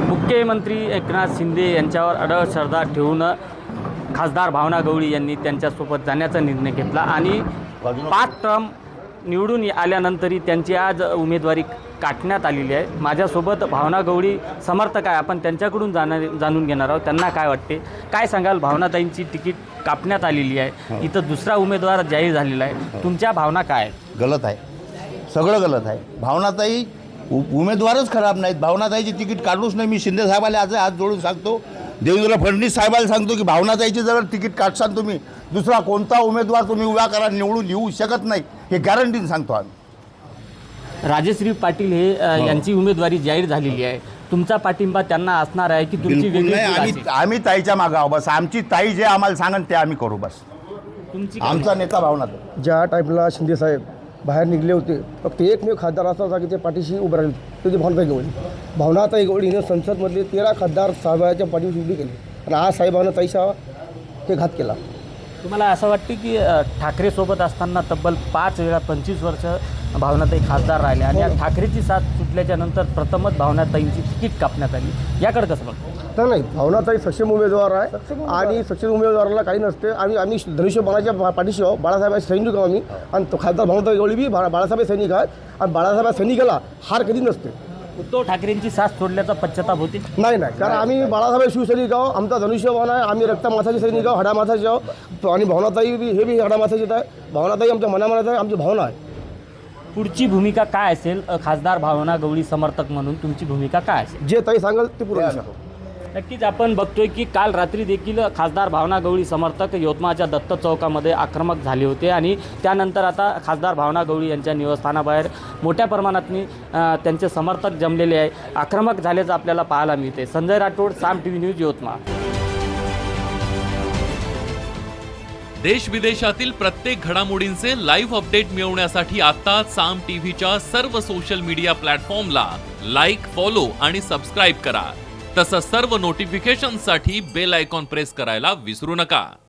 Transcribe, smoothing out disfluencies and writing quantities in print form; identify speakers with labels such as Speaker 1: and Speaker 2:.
Speaker 1: मुख्यमंत्री एकनाथ शिंदे यांच्यावर अडळ श्रद्धा ठेवून खासदार भावना गवळी यांनी त्यांच्यासोबत जाण्याचा निर्णय घेतला आणि 5 टर्म निवडून आल्यानंतरही त्यांची आज उमेदवारी काटण्यात आलेली आहे। माझ्यासोबत भावना गवळी समर्थक आहे, आपण त्यांच्याकडून जाणून घेणार आहोत त्यांना काय वाटते। काय सांगाल, भावनाताईंची तिकीट कापण्यात आलेली आहे, इथं दुसरा उमेदवार जाहीर झालेला आहे, तुमच्या भावना काय आहेत?
Speaker 2: गलत आहे, सगळं गलत आहे। भावनाताई उमेदवारच खराब नाहीत, भावनाताईची तिकीट काढूच नाही। मी शिंदे साहेबाला आज हात जोडून सांगतो, देवेंद्र फडणवीस साहेबाला सांगतो की भावनाताईची जर तिकीट काढसान तुम्ही दुसरा कोणता उमेदवार तुम्ही उभा करा निवडून येऊ शकत नाही, हे गॅरंटीने सांगतो आम्ही।
Speaker 1: राजश्री पाटील हे यांची उमेदवारी जाहीर झालेली आहे, तुमचा पाठिंबा त्यांना असणार आहे की तुमची वेगळी?
Speaker 2: आम्ही ताईच्या मागे आहोत, बस आमची ताई जे आम्हाला सांगन ते आम्ही करू, बस
Speaker 1: तुमची
Speaker 2: आमचा नेता भावनाताई।
Speaker 3: ज्या टाईमला शिंदे साहेब बाहेर निघले होते, फक्त एकमेव खासदार असा होता की ते पाठीशी उभं राहिले, ते भावनाताई गवळी। भावनाताई गवळी हिने संसदमधले 13 खासदार साहेबाच्या पाठीशी उभी केली आणि आज साहेबांना ताईचा हे घात केला।
Speaker 1: तुम्हाला असं वाटते की ठाकरेसोबत असताना तब्बल 5 वेळा 25 वर्ष भावनाताई खासदार राहिले आणि आज ठाकरेची साथ सुटल्याच्या नंतर प्रथमच भावनाताईंची तिकीट कापण्यात आली, याकडे कसं बघतो?
Speaker 3: तर नाही, भावनाताई सक्षम उमेदवार आहे आणि सक्षम उमेदवाराला काही नसते। आम्ही धनुष्यबाणाच्या पाठीशी आहोत, बाळासाहेब सैनिक आहोत आम्ही, आणि तो खासदार भावनाताई गवळी बी बाळासाहेब सैनिक आहेत आणि बाळासाहेब सैनिकाला हार कधी नसते।
Speaker 1: उद्धव ठाकरेंची साथ सोडल्याचा पश्चाताप होते?
Speaker 3: नाही, कारण आम्ही बाळासाहेब शिवसैनिक आहोत, आमचा धनुष्यबाण आहे, आम्ही रक्तमासाचे सैनिक आहोत, हाडामासाचे आहोत, आणि भावनाताई हे बी हाडामासाचीच आहे। भावनाताई आमच्या मनामनात आहे, आमची भावना आहे।
Speaker 1: पुढची भूमिका काय असेल? खासदार भावना गवळी समर्थक म्हणून तुमची भूमिका काय असेल?
Speaker 3: जे ताई सांगाल ते पूर्ण दिशा।
Speaker 1: नक्कीच आपण बघतोय की काल रात्री देखील खासदार भावना गवळी समर्थक यवतमाळच्या दत्त चौकामध्ये आक्रमक झाले होते आणि त्यानंतर आता खासदार भावना गवळी यांच्या निवासस्थानाबाहेर मोठ्या प्रमाणात त्यांचे समर्थक जमलेले आहे, आक्रमक झाल्याचं आपल्याला पाहायला मिळते। संजय राठोड, साम टीव्ही न्यूज, यवतमाळ।
Speaker 4: देश विदेशातील प्रत्येक घडामोडींचे लाईव्ह अपडेट मिळवण्यासाठी आता साम टीव्हीच्या सर्व सोशल मीडिया प्लॅटफॉर्मला लाईक, फॉलो आणि सबस्क्राईब करा। तसंच सर्व नोटिफिकेशनसाठी बेल आयकॉन प्रेस करायला विसरू नका।